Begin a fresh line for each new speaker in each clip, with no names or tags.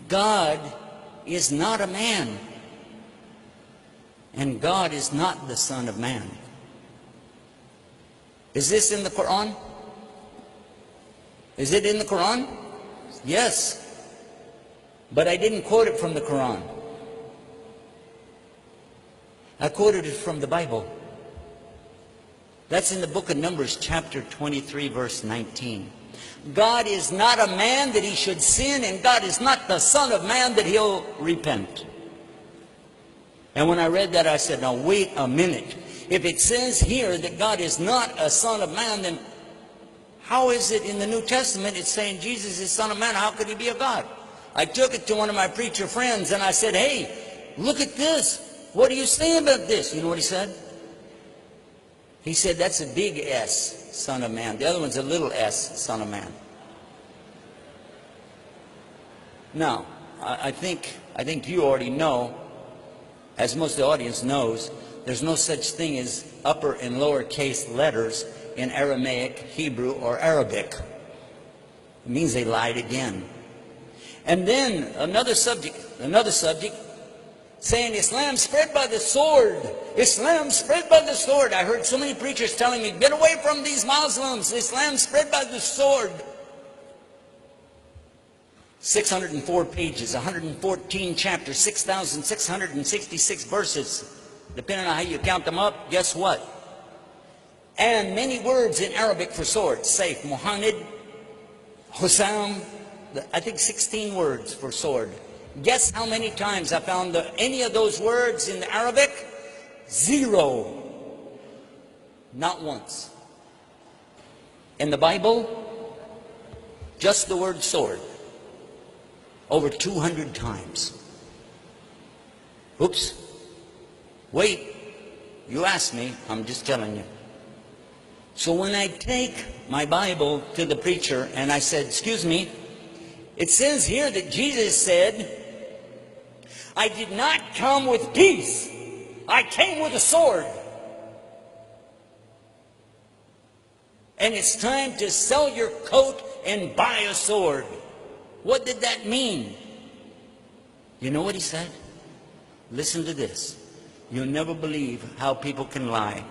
God is not a man, and God is not the Son of Man. Is this in the Quran? Is it in the Quran? Yes. But I didn't quote it from the Quran. I quoted it from the Bible. That's in the book of Numbers, chapter 23, verse 19. God is not a man that he should sin, and God is not the Son of Man that he'll repent. And when I read that, I said, now wait a minute. If it says here that God is not a Son of Man, then how is it in the New Testament it's saying Jesus is Son of Man? How could he be a God? I took it to one of my preacher friends and I said, hey, look at this. What do you say about this? You know what he said? He said, that's a big S, Son of Man. The other one's a little s, Son of Man. Now, I think you already know, as most of the audience knows, there's no such thing as upper and lower case letters in Aramaic, Hebrew, or Arabic. It means they lied again. And then another subject, saying Islam spread by the sword. Islam spread by the sword. I heard so many preachers telling me, get away from these Muslims. Islam spread by the sword. 604 pages, 114 chapters, 6,666 verses. Depending on how you count them up, guess what? And many words in Arabic for sword. Saif, Muhammad, Hussam, I think 16 words for sword. Guess how many times I found any of those words in the Arabic? 0. Not once. In the Bible, just the word sword. Over 200 times. Oops. Wait. You asked me. I'm just telling you. So when I take my Bible to the preacher and I said, excuse me, it says here that Jesus said, I did not come with peace. I came with a sword. And it's time to sell your coat and buy a sword. What did that mean? You know what he said? Listen to this. You'll never believe how people can lie.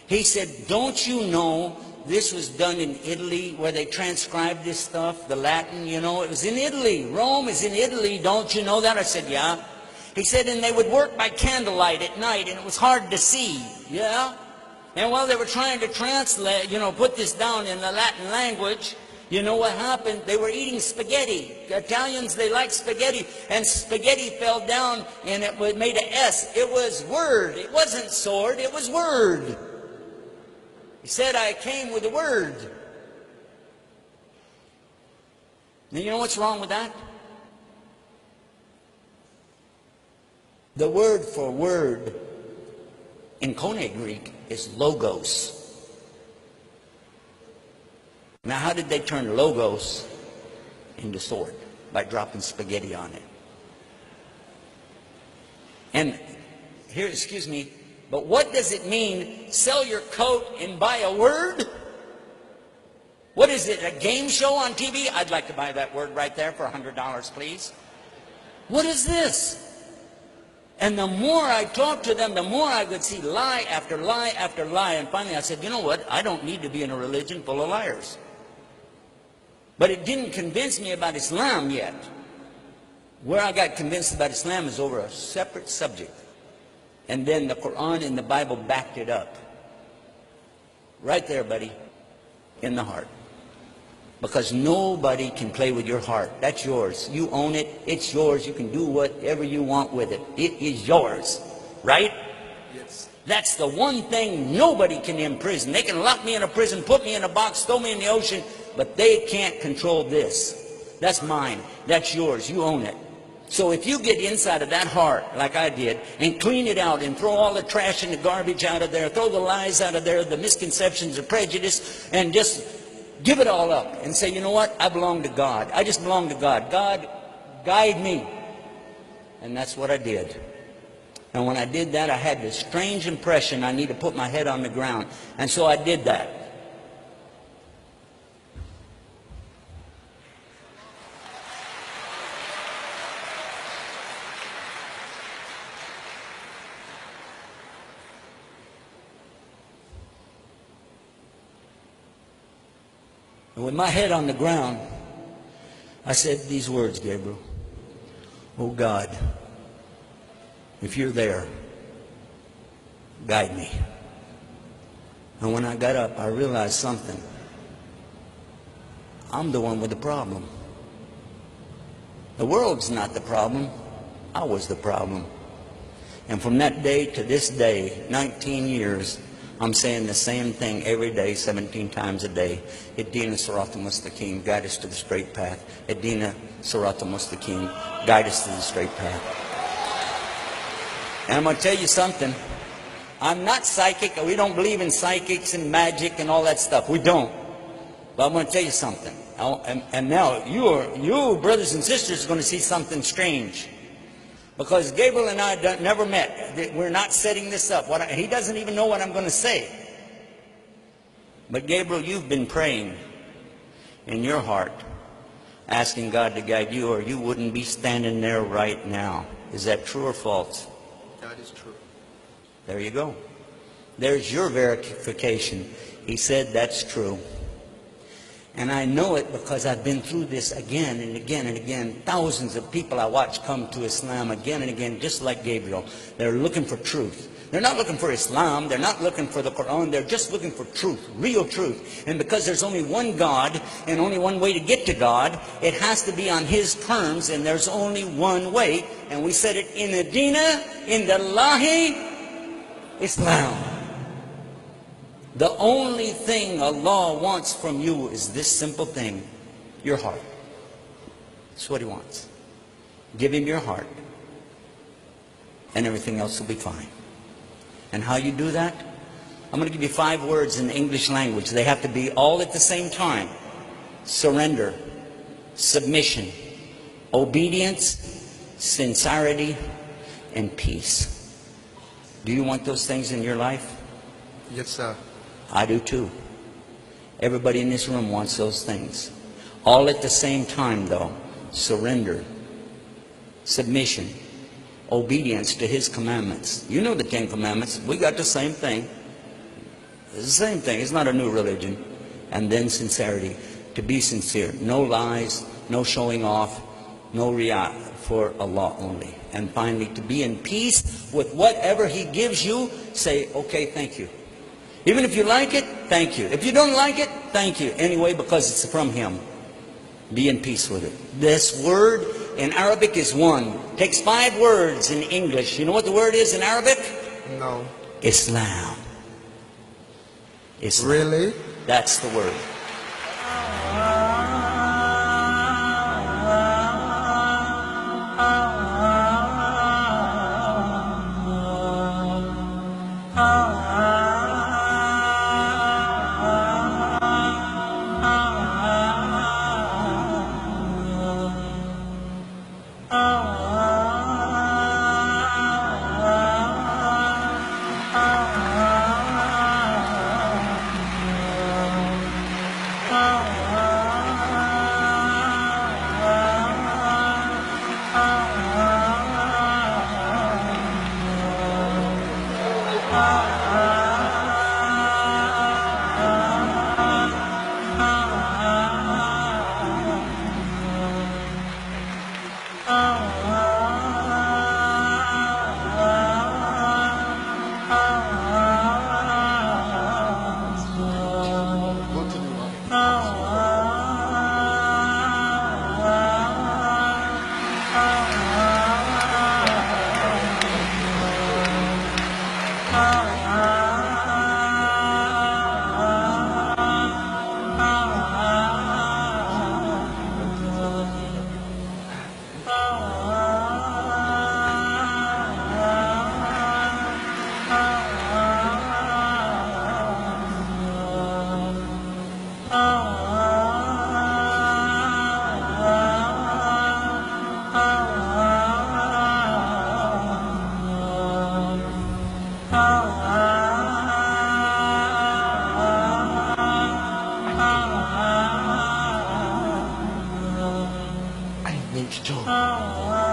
He said, don't you know this was done in Italy where they transcribed this stuff, the Latin, you know, it was in Italy. Rome is in Italy, don't you know that? I said, yeah. He said, and they would work by candlelight at night and it was hard to see. Yeah. And while they were trying to translate, put this down in the Latin language, you know what happened? They were eating spaghetti. The Italians, they like spaghetti. And spaghetti fell down and it made an S. It was word. It wasn't sword. It was word. He said, I came with a word. Now, you know what's wrong with that? The word for word in Koine Greek is logos. Now, how did they turn logos into sword? By dropping spaghetti on it. And here, excuse me, but what does it mean, sell your coat and buy a word? What is it, a game show on TV? I'd like to buy that word right there for $100, please. What is this? And the more I talked to them, the more I would see lie after lie after lie. And finally I said, you know what? I don't need to be in a religion full of liars. But it didn't convince me about Islam yet. Where I got convinced about Islam is over a separate subject. And then the Quran and the Bible backed it up. Right there, buddy, in the heart. Because nobody can play with your heart. That's yours. You own it. It's yours. You can do whatever you want with it. It is yours. Right?
Yes.
That's the one thing nobody can imprison. They can lock me in a prison, put me in a box, throw me in the ocean, but they can't control this. That's mine. That's yours. You own it. So if you get inside of that heart, like I did, and clean it out and throw all the trash and the garbage out of there, throw the lies out of there, the misconceptions, the prejudice, and just give it all up and say, you know what? I belong to God. I just belong to God. God, guide me. And that's what I did. And when I did that, I had this strange impression I need to put my head on the ground. And so I did that. And with my head on the ground, I said these words, Gabriel. Oh God, if you're there, guide me. And when I got up, I realized something. I'm the one with the problem. The world's not the problem. I was the problem. And from that day to this day, 19 years, I'm saying the same thing every day, 17 times a day. Ihdina sirata mustaqim, guide us to the straight path. Ihdina sirata mustaqim, guide us to the straight path. And I'm going to tell you something. I'm not psychic. We don't believe in psychics and magic and all that stuff. We don't. But I'm going to tell you something. And now you brothers and sisters are going to see something strange. Because Gabriel and I never met. We're not setting this up. He doesn't even know what I'm going to say. But Gabriel, you've been praying in your heart, asking God to guide you, or you wouldn't be standing there right now. Is that true or false?
That is true.
There you go. There's your verification. He said that's true. And I know it because I've been through this again and again and again. Thousands of people I watch come to Islam again and again, just like Gabriel. They're looking for truth. They're not looking for Islam. They're not looking for the Quran. They're just looking for truth, real truth. And because there's only one God and only one way to get to God, it has to be on His terms, and there's only one way. And we said it in the Dina, in the Lahi, Islam. The only thing Allah wants from you is this simple thing, your heart. That's what He wants. Give Him your heart, and everything else will be fine. And how you do that? I'm going to give you 5 words in the English language. They have to be all at the same time. Surrender, submission, obedience, sincerity, and peace. Do you want those things in your life?
Yes, sir.
I do too. Everybody in this room wants those things. All at the same time though. Surrender, submission, obedience to His commandments. You know the 10 commandments. We got the same thing. It's the same thing. It's not a new religion. And then sincerity. To be sincere. No lies, no showing off, no riyah, for Allah only. And finally, to be in peace with whatever He gives you. Say, okay, thank you. Even if you like it, thank you. If you don't like it, thank you. Anyway, because it's from Him. Be in peace with it. This word in Arabic is one. Takes 5 words in English. You know what the word is in Arabic?
No.
Islam. Islam.
Really?
That's the word.
I need to.